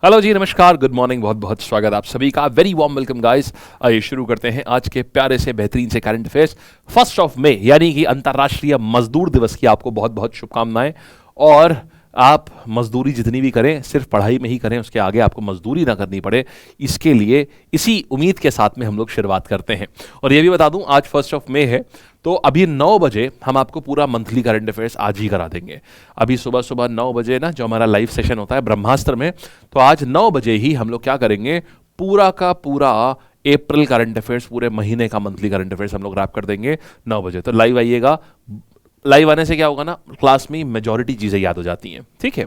Hello जी, नमस्कार, good morning, बहुत बहुत स्वागत आप सभी का, वेरी वार्म वेलकम गाइस। आइए शुरू करते हैं आज के प्यारे से बेहतरीन से करंट अफेयर्स। 1 मई यानी कि अंतर्राष्ट्रीय मजदूर दिवस की आपको बहुत बहुत शुभकामनाएं। और आप मजदूरी जितनी भी करें सिर्फ पढ़ाई में ही करें, उसके आगे आपको मजदूरी ना करनी पड़े, इसके लिए इसी उम्मीद के साथ में हम लोग शुरुआत करते हैं। और ये भी बता दूं, आज 1 मई है, तो अभी 9 बजे हम आपको पूरा मंथली करंट अफेयर्स आज ही करा देंगे। अभी सुबह सुबह 9 बजे ना जो हमारा लाइव सेशन होता है ब्रह्मास्त्र में, तो आज 9 बजे ही हम लोग क्या करेंगे, पूरा का पूरा अप्रैल करंट अफेयर्स, पूरे महीने का मंथली करंट अफेयर्स हम लोग रैप कर देंगे 9 बजे। तो लाइव आइएगा। लाइव आने से क्या होगा ना, क्लास में मेजॉरिटी चीजें याद हो जाती हैं। ठीक है,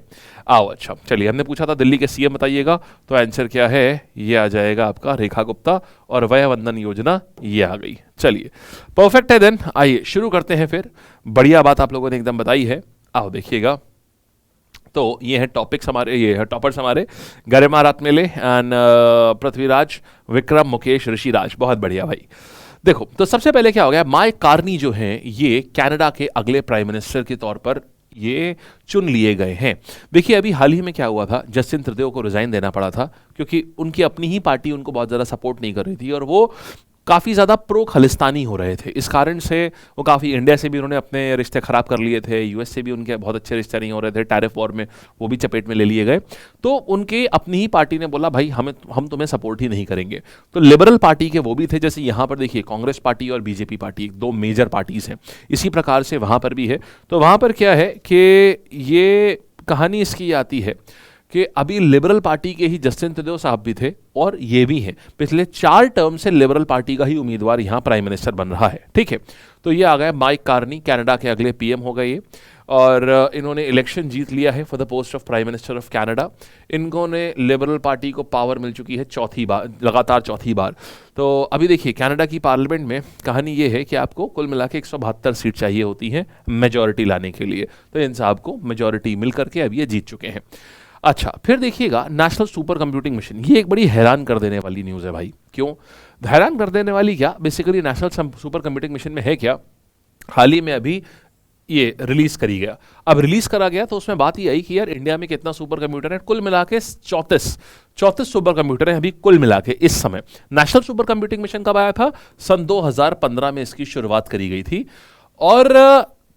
आओ। अच्छा चलिए, हमने पूछा था दिल्ली के सीएम बताइएगा, तो आंसर क्या है, ये आ जाएगा आपका रेखा गुप्ता। और वय वंदन योजना ये आ गई। चलिए परफेक्ट है। देन आइए शुरू करते हैं फिर। बढ़िया बात आप लोगों ने एकदम बताई है। आओ देखिएगा, तो ये है टॉपिक्स हमारे, ये है टॉपर्स हमारे, गरिमा रातमेले एंड पृथ्वीराज, विक्रम, मुकेश, ऋषिराज। बहुत बढ़िया भाई। देखो, तो सबसे पहले क्या हो गया, माइक कार्नी जो हैं ये कनाडा के अगले प्राइम मिनिस्टर के तौर पर ये चुन लिए गए हैं। देखिए अभी हाल ही में क्या हुआ था, जस्टिन ट्रूडेau को रिजाइन देना पड़ा था क्योंकि उनकी अपनी ही पार्टी उनको बहुत ज़्यादा सपोर्ट नहीं कर रही थी और वो काफ़ी ज़्यादा प्रो खालिस्तानी हो रहे थे। इस कारण से वो काफ़ी, इंडिया से भी उन्होंने अपने रिश्ते ख़राब कर लिए थे, यूएस से भी उनके बहुत अच्छे रिश्ते नहीं हो रहे थे, टैरिफ वॉर में वो भी चपेट में ले लिए गए। तो उनके अपनी ही पार्टी ने बोला भाई हम तुम्हें सपोर्ट ही नहीं करेंगे। तो लिबरल पार्टी के वो भी थे, जैसे यहाँ पर देखिए कांग्रेस पार्टी और बीजेपी पार्टी, दो मेजर पार्टीज हैं, इसी प्रकार से वहाँ पर भी है। तो वहाँ पर क्या है कि ये कहानी इसकी आती है कि अभी लिबरल पार्टी के ही जस्टिन ट्रूडेau साहब भी थे और ये भी हैं, पिछले 4 टर्म से लिबरल पार्टी का ही उम्मीदवार यहाँ प्राइम मिनिस्टर बन रहा है। ठीक है, तो ये आ गया माइक कार्नी, कनाडा के अगले पीएम हो गए ये। और इन्होंने इलेक्शन जीत लिया है for the post of prime minister of Canada. इनको ने लिबरल पार्टी को पावर मिल चुकी है चौथी बार, लगातार चौथी बार। तो अभी देखिए कनाडा की पार्लियामेंट में कहानी ये है कि आपको कुल मिला के 172 सीट चाहिए होती हैं मेजॉरिटी लाने के लिए। तो इन साहब को मेजॉरिटी मिल करके अब ये जीत चुके हैं। अच्छा, फिर देखिएगा नेशनल सुपर कंप्यूटिंग मिशन, ये एक बड़ी हैरान कर देने वाली न्यूज़ है भाई। क्यों हैरान कर देने वाली, क्या basically national super computing mission में है क्या, हाल ही में अभी ये रिलीज करी गया। अब रिलीज करा गया तो उसमें बात ये आई कि यार इंडिया में कितना सुपर कंप्यूटर है, कुल मिला के 34 सुपर कंप्यूटर हैं अभी कुल मिला के इस समय। नेशनल सुपर कंप्यूटिंग मिशन कब आया था, सन 2015 में इसकी शुरुआत करी गई थी और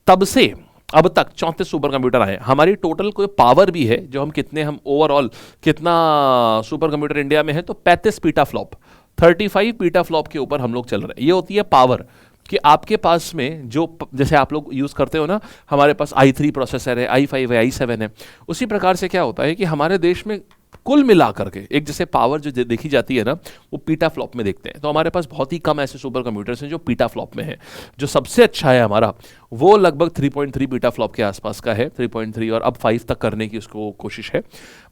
तब से अब तक 34 सुपर कंप्यूटर आए। हमारी टोटल कोई पावर भी है जो हम ओवरऑल कितना सुपर कंप्यूटर इंडिया में है, तो 35 पीटाफ्लॉप, 35 पीटाफ्लॉप के ऊपर हम लोग चल रहे हैं। ये होती है पावर कि आपके पास में जो, जैसे आप लोग यूज़ करते हो ना, हमारे पास i3 प्रोसेसर है, i5 है, i7 है, उसी प्रकार से क्या होता है कि हमारे देश में कुल मिला करके एक जैसे पावर जो देखी जाती है ना, वो पीटाफ्लॉप में देखते हैं। तो हमारे पास बहुत ही कम ऐसे सुपर कंप्यूटर्स हैं जो पीटाफ्लॉप में है। जो सबसे अच्छा है हमारा, वो लगभग 3.3 पीटाफ्लॉप के आसपास का है, 3.3, और अब 5 तक करने की उसको कोशिश है।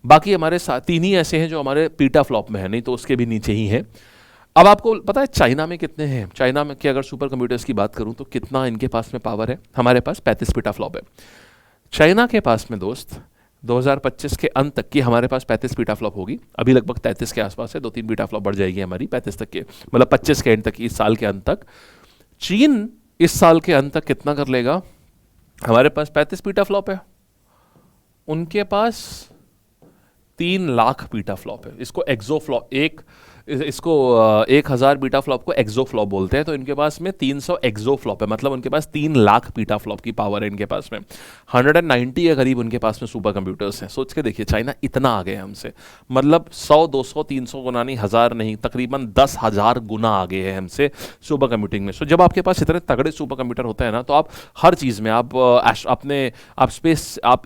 बाकी हमारे 3 ही ऐसे हैं जो हमारे पीटाफ्लॉप में है, नहीं तो उसके भी नीचे ही हैं। अब आपको पता है चाइना में कितने हैं, चाइना में कि अगर सुपर कंप्यूटर्स की बात करूं तो कितना इनके पास में पावर है, हमारे पास 35 पीटाफ्लॉप है। चाइना के पास में दोस्त 2025 के अंत तक की हमारे पास 35 पीटाफ्लॉप होगी, अभी लगभग 33 के आसपास है, 2-3 पीटाफ्लॉप बढ़ जाएगी हमारी 35 तक के, मतलब 25 के एंड तक, इस साल के अंत तक। चीन इस साल के अंत तक कितना कर लेगा, हमारे पास 35 पीटाफ्लॉप है, उनके पास 3 लाख पीटाफ्लॉप है। इसको एक्सोफ्लॉप, इसको 1000 पीटाफ्लॉप को एक्सोफ्लॉप बोलते हैं। तो इनके पास में 300 एक्सोफ्लॉप है, मतलब उनके पास 3 लाख पीटाफ्लॉप की पावर है इनके पास में। 190 के करीब उनके पास में सुपर कंप्यूटर्स हैं। सोच के देखिए चाइना इतना आगे है हमसे, मतलब 100, 200, 300 गुना नहीं, 1000 नहीं, तकरीबन 10,000 गुना आगे है हमसे सुपर कंप्यूटिंग में। सो जब आपके पास इतने तगड़े सुपर कंप्यूटर होते हैं ना, तो आप हर चीज़ में, आप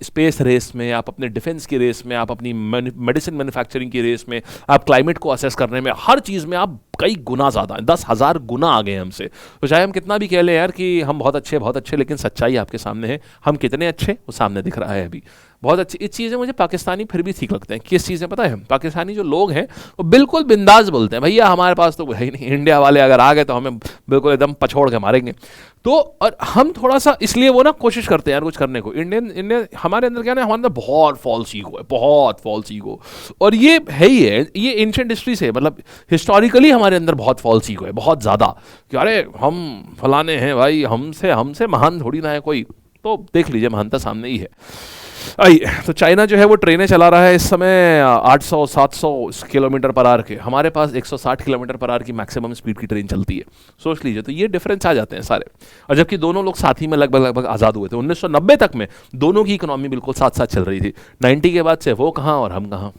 स्पेस रेस में, आप अपने डिफेंस की रेस में, आप अपनी मेडिसिन मैन्युफैक्चरिंग की रेस में, आप क्लाइमेट को असेस करने में, हर चीज में आप कई गुना ज्यादा है, 10,000 गुना आगे हैं हमसे। तो चाहे हम कितना भी कह लें यार कि हम बहुत अच्छे, लेकिन सच्चाई आपके सामने है, हम कितने अच्छे वो सामने दिख रहा है अभी। बहुत अच्छी इस चीज़ें मुझे पाकिस्तानी फिर भी ठीक लगते हैं। किस चीज़ें पता है, पाकिस्तानी जो लोग हैं वो बिल्कुल बिंदास बोलते हैं, भैया हमारे पास तो है ही नहीं, इंडिया वाले अगर आ गए तो हमें बिल्कुल एकदम पछोड़ के मारेंगे। तो और हम थोड़ा सा इसलिए वो ना कोशिश करते हैं यार कुछ करने को। इंडियन हमारे अंदर क्या है, हमारे अंदर बहुत फॉल्स ईगो है, बहुत फॉल्स ईगो। और ये है ही है, ये एंशिएंट हिस्ट्री से, मतलब हिस्टोरिकली हमारे अंदर बहुत फॉल्स ईगो है, बहुत ज़्यादा, कि अरे हम फलाने हैं भाई, हमसे महान थोड़ी ना है कोई। तो देख लीजिए महानता सामने ही है। आई तो चाइना जो है वो ट्रेनें चला रहा है इस समय 800-700 किलोमीटर पर आवर के। हमारे पास 160 किलोमीटर पर आवर की मैक्सिमम स्पीड की ट्रेन चलती है। सोच लीजिए, तो ये डिफरेंस आ जाते हैं सारे। और जबकि दोनों लोग साथ ही में लगभग लगभग आज़ाद हुए थे 1990 तक में। दोनों की इकोनॉमी बिल्कुल साथ साथ चल रही थी। 90 के बाद से वो कहाँ और हम कहाँ।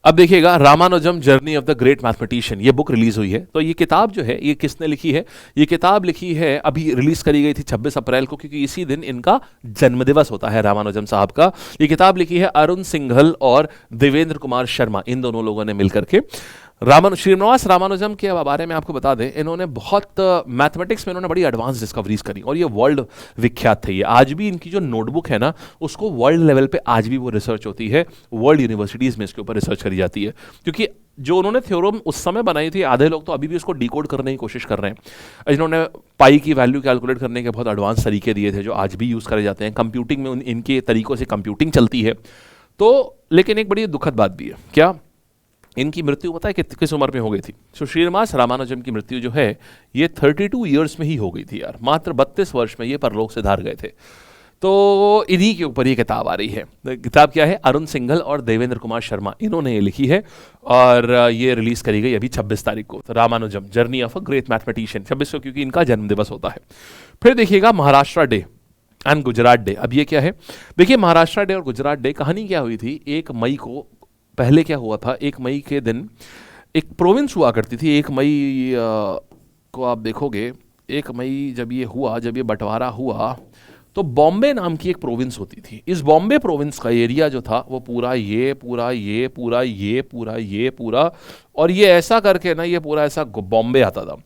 अब देखिएगा, Ramanujan journey of the great mathematician, ये बुक रिलीज हुई है। तो ये किताब जो है ये किसने लिखी है? ये किताब लिखी है, अभी रिलीज करी गई थी 26 अप्रैल को, क्योंकि इसी दिन इनका जन्मदिवस होता है रामानुजम साहब का। ये किताब लिखी है अरुण सिंघल और देवेंद्र कुमार शर्मा, इन दोनों लोगों ने मिलकर के। श्रीनिवास रामानुजम के बारे में आपको बता दें, इन्होंने बहुत मैथमेटिक्स में इन्होंने बड़ी एडवांस डिस्कवरीज करी और ये वर्ल्ड विख्यात थे। ये आज भी इनकी जो नोटबुक है ना, उसको वर्ल्ड लेवल पे आज भी वो रिसर्च होती है, वर्ल्ड यूनिवर्सिटीज़ में इसके ऊपर रिसर्च करी जाती है। क्योंकि जो उन्होंने थ्योरम उस समय बनाई थी, आधे लोग तो अभी भी उसको डिकोड करने की कोशिश कर रहे हैं। इन्होंने पाई की वैल्यू कैलकुलेट करने के बहुत एडवांस तरीके दिए थे जो आज भी यूज़ करे जाते हैं। कंप्यूटिंग में इनके तरीकों से कंप्यूटिंग चलती है। तो लेकिन एक बड़ी दुखद बात भी है। क्या? इनकी मृत्यु पता है कि किस उम्र में हो गई थी? तो श्रीनिवास रामानुजम की मृत्यु जो है ये 32 ईयर्स में ही हो गई थी यार। मात्र 32 वर्ष में ये परलोक से धार गए थे। तो इन्हीं के ऊपर ये किताब आ रही है। किताब क्या है? अरुण सिंघल और देवेंद्र कुमार शर्मा, इन्होंने ये लिखी है और ये रिलीज करी गई अभी 26 तारीख को। तो Ramanujan journey of a great mathematician, 26 को क्योंकि इनका जन्मदिवस होता है। फिर देखिएगा Maharashtra day and Gujarat day. अब ये क्या है? देखिए, महाराष्ट्र डे और गुजरात डे, कहानी क्या हुई थी? 1 मई को, पहले क्या हुआ था, 1 मई के दिन एक प्रोविंस हुआ करती थी। 1 मई को आप देखोगे, 1 मई जब ये हुआ, जब ये बंटवारा हुआ, तो बॉम्बे नाम की एक प्रोविंस होती थी। इस बॉम्बे प्रोविंस का एरिया जो था वो पूरा ये पूरा ये पूरा ये पूरा ये पूरा और ये ऐसा करके ना, ये पूरा ऐसा बॉम्बे आता था।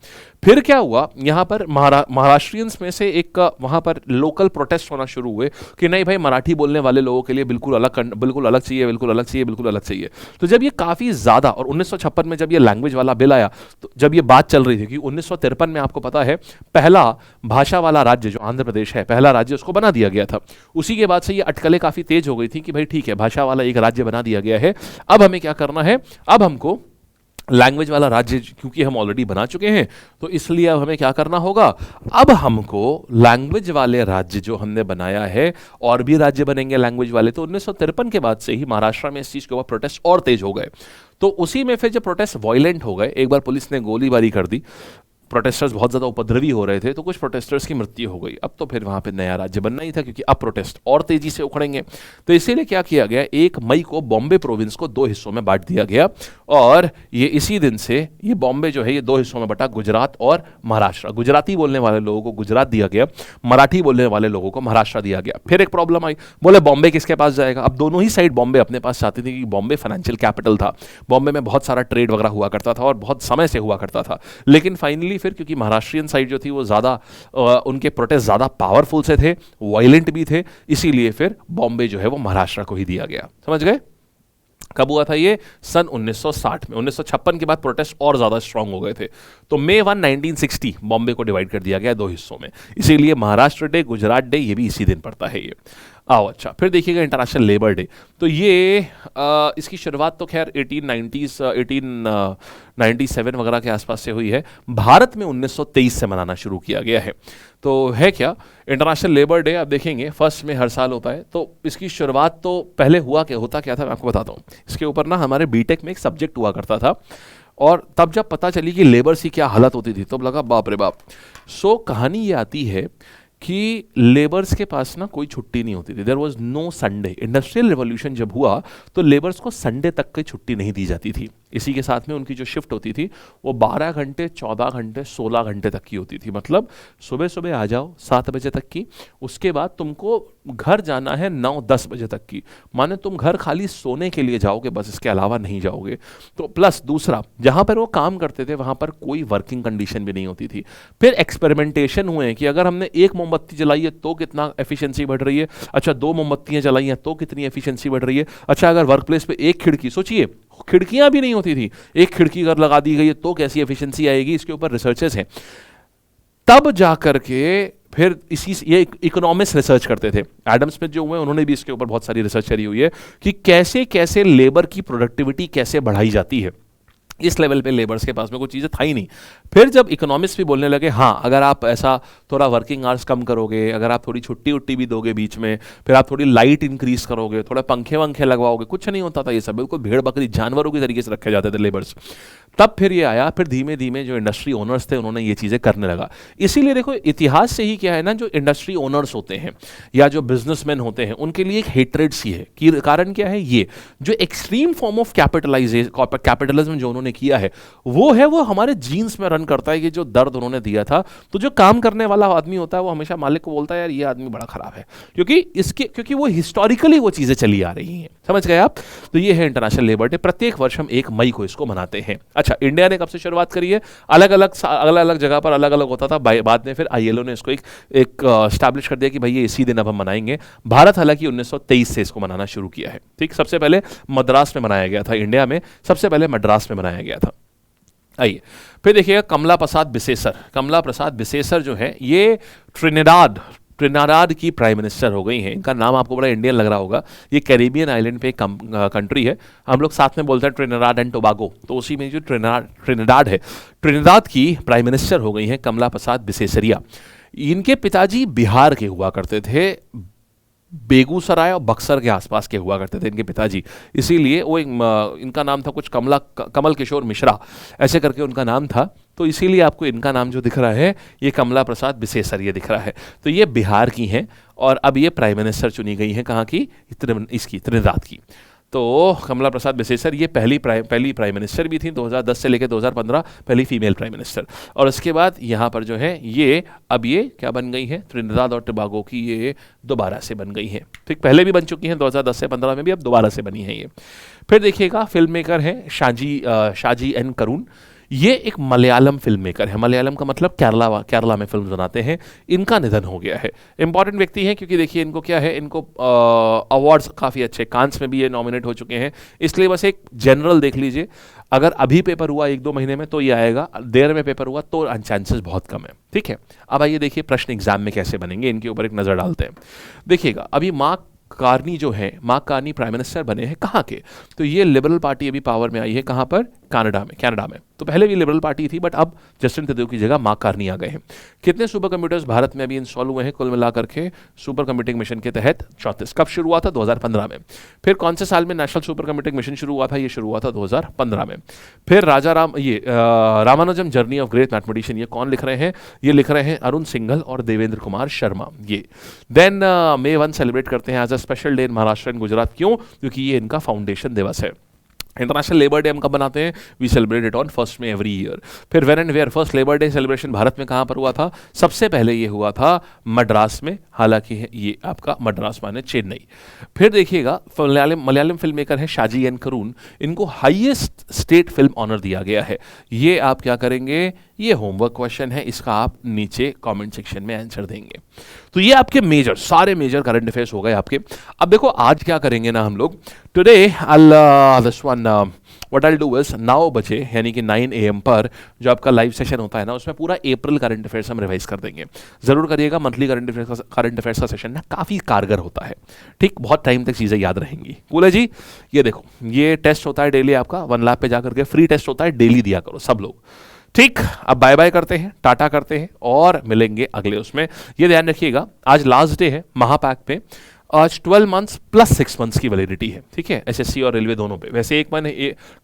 फिर क्या हुआ, यहाँ पर महाराष्ट्रियंस में से एक वहाँ पर लोकल प्रोटेस्ट होना शुरू हुए कि नहीं भाई, मराठी बोलने वाले लोगों के लिए बिल्कुल अलग चाहिए, बिल्कुल अलग चाहिए, बिल्कुल अलग चाहिए। तो जब ये काफ़ी ज़्यादा, और 1956 में जब ये लैंग्वेज वाला बिल आया, तो जब ये बात चल रही थी कि 1953 में आपको पता है पहला भाषा वाला राज्य जो आंध्र प्रदेश है, पहला राज्य उसको बना दिया गया था। उसी के बाद से ये अटकलें काफ़ी तेज हो गई थी कि भाई ठीक है, भाषा वाला एक राज्य बना दिया गया है, अब हमें क्या करना है? अब हमको लैंग्वेज वाला राज्य, क्योंकि हम ऑलरेडी बना चुके हैं, तो इसलिए अब हमें क्या करना होगा? अब हमको लैंग्वेज वाले राज्य जो हमने बनाया है, और भी राज्य बनेंगे लैंग्वेज वाले। तो 1953 के बाद से ही महाराष्ट्र में इस चीज़ के ऊपर प्रोटेस्ट और तेज हो गए। तो उसी में फिर जब प्रोटेस्ट वायलेंट हो गए, एक बार पुलिस ने गोलीबारी कर दी, प्रोटेस्टर्स बहुत ज़्यादा उपद्रवी हो रहे थे, तो कुछ प्रोटेस्टर्स की मृत्यु हो गई। अब तो फिर वहाँ पे नया राज्य बनना ही था, क्योंकि अब प्रोटेस्ट और तेजी से उखड़ेंगे। तो इसीलिए क्या किया गया, 1 मई को बॉम्बे प्रोविंस को 2 हिस्सों में बांट दिया गया, और ये इसी दिन से ये बॉम्बे जो है ये 2 हिस्सों में बटा, गुजरात और महाराष्ट्र। गुजराती बोलने वाले लोगों को गुजरात दिया गया, मराठी बोलने वाले लोगों को महाराष्ट्र दिया गया। फिर एक प्रॉब्लम आई, बोले बॉम्बे किसके पास जाएगा? अब दोनों ही साइड बॉम्बे अपने पास चाहती थी, कि बॉम्बे फाइनेंशियल कैपिटल था, बॉम्बे में बहुत सारा ट्रेड वगैरह हुआ करता था और बहुत समय से हुआ करता था। लेकिन फाइनली फिर, क्योंकि महाराष्ट्र साइड जो थी वो ज्यादा, उनके प्रोटेस्ट ज्यादा पावरफुल से थे, वायलेंट भी थे, इसीलिए फिर बॉम्बे जो है वो महाराष्ट्र को ही दिया गया। समझ गए? कब हुआ था ये? सन 1960 में। 1956 के बाद प्रोटेस्ट और ज्यादा स्ट्रांग हो गए थे, तो May 1, 1960 बॉम्बे को डिवाइड कर दिया गया 2 हिस्सों में। इसीलिए महाराष्ट्र डे, गुजरात डे, ये भी इसी दिन पड़ता है ये। आओ, अच्छा, फिर देखिएगा इंटरनेशनल लेबर डे। तो ये इसकी शुरुआत तो खैर 1897 वगैरह के आसपास से हुई है। भारत में 1923 से मनाना शुरू किया गया है। तो है क्या इंटरनेशनल लेबर डे? आप देखेंगे 1 में हर साल होता है। तो इसकी शुरुआत तो पहले होता क्या था, मैं आपको बताता हूँ। इसके ऊपर ना हमारे बीटेक में एक सब्जेक्ट हुआ करता था, और तब जब पता चली कि लेबर्स की क्या हालत होती थी, तब लगा बाप रे बाप। सो कहानी ये आती है कि लेबर्स के पास ना कोई छुट्टी नहीं होती थी। There was no Sunday. Industrial revolution जब हुआ तो लेबर्स को संडे तक की छुट्टी नहीं दी जाती थी। इसी के साथ में उनकी जो शिफ्ट होती थी वो 12 घंटे, 14 घंटे, 16 घंटे तक की होती थी। मतलब सुबह सुबह आ जाओ 7 बजे तक की, उसके बाद तुमको घर जाना है 9-10 बजे तक की। माने तुम घर खाली सोने के लिए जाओगे, बस, इसके अलावा नहीं जाओगे। तो प्लस दूसरा, जहाँ पर वो काम करते थे वहाँ पर कोई वर्किंग कंडीशन भी नहीं होती थी। फिर एक्सपेरिमेंटेशन हुए कि अगर हमने 1 मोमबत्ती जलाई है तो कितना एफिशिएंसी बढ़ रही है, अच्छा 2 मोमबत्तियाँ जलाई हैं तो कितनी एफिशिएंसी बढ़ रही है, अच्छा अगर वर्क प्लेस पे 1 खिड़की, सोचिए खिड़कियां भी नहीं होती थी, 1 खिड़की अगर लगा दी गई है तो कैसी एफिशिएंसी आएगी, इसके ऊपर रिसर्चेस हैं। तब जाकर के फिर ये इकोनॉमिक्स रिसर्च करते थे। एडम स्मिथ जो हुए उन्होंने भी इसके ऊपर बहुत सारी रिसर्च करी हुई है कि कैसे कैसे लेबर की प्रोडक्टिविटी कैसे बढ़ाई जाती है। इस लेवल पे लेबर्स के पास में कोई चीज़ें था ही नहीं। फिर जब इकोनॉमिस्ट भी बोलने लगे हाँ अगर आप ऐसा थोड़ा वर्किंग आवर्स कम करोगे, अगर आप थोड़ी छुट्टी उट्टी भी दोगे बीच में, फिर आप थोड़ी लाइट इंक्रीज करोगे, थोड़ा पंखे वंखे लगवाओगे, कुछ नहीं होता था ये सब, बिल्कुल भेड़ बकरी जानवरों की तरीके से रखे जाते थे लेबर्स। तब फिर ये आया, फिर धीमे धीमे जो इंडस्ट्री ओनर्स थे उन्होंने ये चीज़ें करने लगा। इसीलिए देखो इतिहास से ही क्या है ना, जो इंडस्ट्री ओनर्स होते हैं या जो बिजनेसमैन होते हैं उनके लिए एक हेट्रेड सी है कि कारण क्या है, ये जो एक्सट्रीम फॉर्म ऑफ कैपिटलिज्म जो उन्होंने किया है वो हमारे जीन्स में रन करता है। ये जो दर्द उन्होंने दिया था, तो जो काम करने वाला आदमी होता है वो हमेशा मालिक को बोलता है यार ये आदमी बड़ा खराब है, क्योंकि वो हिस्टोरिकली वो चीजें चली आ रही हैं। समझ गए आप? तो ये है इंटरनेशनल लेबर डे। प्रत्येक वर्ष हम 1 मई को इसको मनाते हैं। अच्छा, इंडिया ने कब से शुरुआत करी है? अलग अलग जगह पर अलग अलग होता था, बाद में फिर आईएलओ ने इसको एक स्टैब्लिश कर दिया कि भाई ये इसी दिन अब हम मनाएंगे। भारत हालांकि 1923 से इसको मनाना शुरू किया है। ठीक, सबसे पहले मद्रास में मनाया गया था, इंडिया में सबसे पहले मद्रास में मनाया गया था। आइए फिर देखिएगा कमला प्रसाद बिसेसर। कमला प्रसाद बिसेसर जो है ये ट्रिनिडाद की प्राइम मिनिस्टर हो गई हैं। इनका नाम आपको बड़ा इंडियन लग रहा होगा। ये कैरिबियन आइलैंड पे एक कंट्री है, हम लोग साथ में बोलते हैं ट्रिनिडाद एंड टोबागो, तो उसी में जो ट्रिनिडाद है, ट्रिनिडाद की प्राइम मिनिस्टर हो गई हैं कमला प्रसाद बिसेसरिया। इनके पिताजी बिहार के हुआ करते थे, बेगूसराय और बक्सर के आसपास के हुआ करते थे इनके पिताजी, इसीलिए वो इनका नाम था कुछ कमल किशोर मिश्रा ऐसे करके उनका नाम था, तो इसीलिए आपको इनका नाम जो दिख रहा है ये कमला प्रसाद बिसेसर ये दिख रहा है। तो ये बिहार की हैं और अब ये प्राइम मिनिस्टर चुनी गई हैं, कहाँ की? इसकी त्रिनिदाद की। तो कमला प्रसाद बिसेसर ये पहली प्राइम मिनिस्टर भी थी, 2010 से लेकर 2015 पहली फीमेल प्राइम मिनिस्टर। और उसके बाद यहाँ पर जो है ये अब ये क्या बन गई हैं? ट्रिनिदाद और टोबागो की ये दोबारा से बन गई हैं। ठीक, पहले भी बन चुकी हैं 2010 से 15 में भी, अब दोबारा से बनी है ये। फिर देखिएगा फिल्म मेकर हैं शाजी एन करुण। ये एक मलयालम फिल्म मेकर है। मलयालम का मतलब केरला में फिल्म बनाते हैं। इनका निधन हो गया है। इंपॉर्टेंट व्यक्ति हैं क्योंकि देखिए इनको क्या है, इनको अवार्ड्स काफ़ी अच्छे, कांस में भी ये नॉमिनेट हो चुके हैं। इसलिए बस एक जनरल देख लीजिए, अगर अभी पेपर हुआ 1-2 महीने में तो ये आएगा, देर में पेपर हुआ तो चांसेस बहुत कम है। ठीक है, अब आइए देखिए प्रश्न एग्जाम में कैसे बनेंगे, इनके ऊपर एक नज़र डालते हैं। देखिएगा अभी मार्क कार्नी जो है, मार्क कार्नी प्राइम मिनिस्टर बने हैं कहाँ के? तो ये लिबरल पार्टी अभी पावर में आई है, कहाँ पर? कनाडा में। तो पहले भी लिबरल पार्टी थी बट अब जस्टिन ट्रूडो की जगह मार्क कार्नी आ गए हैं। कितने सुपर कंप्यूटर्स भारत में अभी इंस्टॉल हुए हैं कुल मिलाकर के सुपर कंप्यूटिंग मिशन के तहत? 34। कब शुरू हुआ था? 2015 में। फिर कौन से साल में नेशनल सुपर कंप्यूटिंग मिशन शुरू हुआ था? ये शुरू हुआ था 2015 में। फिर Ramanujan journey of great mathematician, ये कौन लिख रहे हैं? ये लिख रहे हैं अरुण सिंघल और देवेंद्र कुमार शर्मा। ये देन May 1 सेलिब्रेट करते हैं as a special day in Maharashtra and Gujarat. क्यों? क्योंकि ये इनका फाउंडेशन दिवस है। इंटरनेशनल लेबर डे हम कब बनाते हैं? We celebrate it on 1 May every year. फिर when and where first labour day celebration Bharat में कहाँ पर हुआ था? सबसे पहले ये हुआ था मद्रास में, हालांकि ये आपका मद्रास माने चेन्नई। फिर देखिएगा मलयालम फिल्म मेकर है शाजी एन करुण, इनको हाईएस्ट स्टेट फिल्म ऑनर दिया गया है। ये आप क्या करेंगे? ये होमवर्क क्वेश्चन है, इसका आप नीचे कमेंट सेक्शन में आंसर देंगे। तो ये आपके सारे मेजर करंट अफेयर्स हो गए आपके। अब देखो आज क्या करेंगे ना हम लोग, today what I do is 9 बजे यानी कि 9 AM पर जो आपका लाइव सेशन होता है ना, उसमें पूरा अप्रैल करंट अफेयर्स हम रिवाइज कर देंगे। जरूर करिएगा, मंथली करंट अफेयर्स का सेशन ना काफ़ी कारगर होता है। ठीक, बहुत टाइम तक चीज़ें याद रहेंगी। कूल है जी। ये देखो ये टेस्ट होता है डेली आपका, 1 लैब पे जाकर के फ्री टेस्ट होता है, डेली दिया करो सब लोग। ठीक, अब बाय बाय करते हैं, टाटा करते हैं और मिलेंगे अगले उसमें। ये ध्यान रखिएगा आज लास्ट डे है महापैक पे, आज 12 मंथ्स प्लस 6 मंथ्स की वैलिडिटी है। ठीक है, एसएससी और रेलवे दोनों पे। वैसे 1 महीने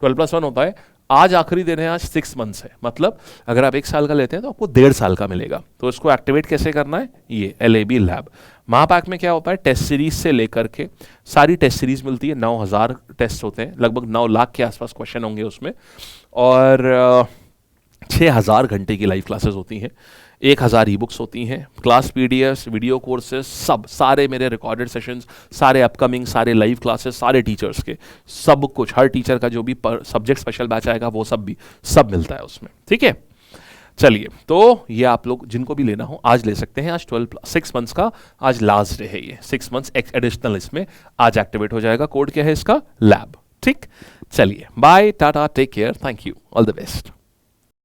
12+1 होता है, आज आखिरी दिन है, आज 6 मंथ्स है, मतलब अगर आप 1 साल का लेते हैं तो आपको 1.5 साल का मिलेगा। तो इसको एक्टिवेट कैसे करना है? ये LAB लैब महापैक में क्या होता है, टेस्ट सीरीज से लेकर के सारी टेस्ट सीरीज मिलती है। 9000 टेस्ट होते हैं, लगभग 9 लाख के आसपास क्वेश्चन होंगे उसमें, और 6000 घंटे की लाइव क्लासेस होती हैं, 1000 ई-बुक्स होती हैं, क्लास PDFs, वीडियो कोर्सेज, सारे मेरे रिकॉर्डेड सेशंस, सारे अपकमिंग, सारे लाइव क्लासेस, सारे टीचर्स के सब कुछ, हर टीचर का जो भी सब्जेक्ट स्पेशल बैच आएगा वो सब मिलता है उसमें। ठीक है, चलिए तो ये आप लोग जिनको भी लेना हो आज ले सकते हैं। आज 6 मंथ्स का आज लास्ट डे है, ये 6 मंथ्स एडिशनल इसमें आज एक्टिवेट हो जाएगा। कोड क्या है इसका? लैब। ठीक, चलिए bye, tata, take care, thank you, all the best.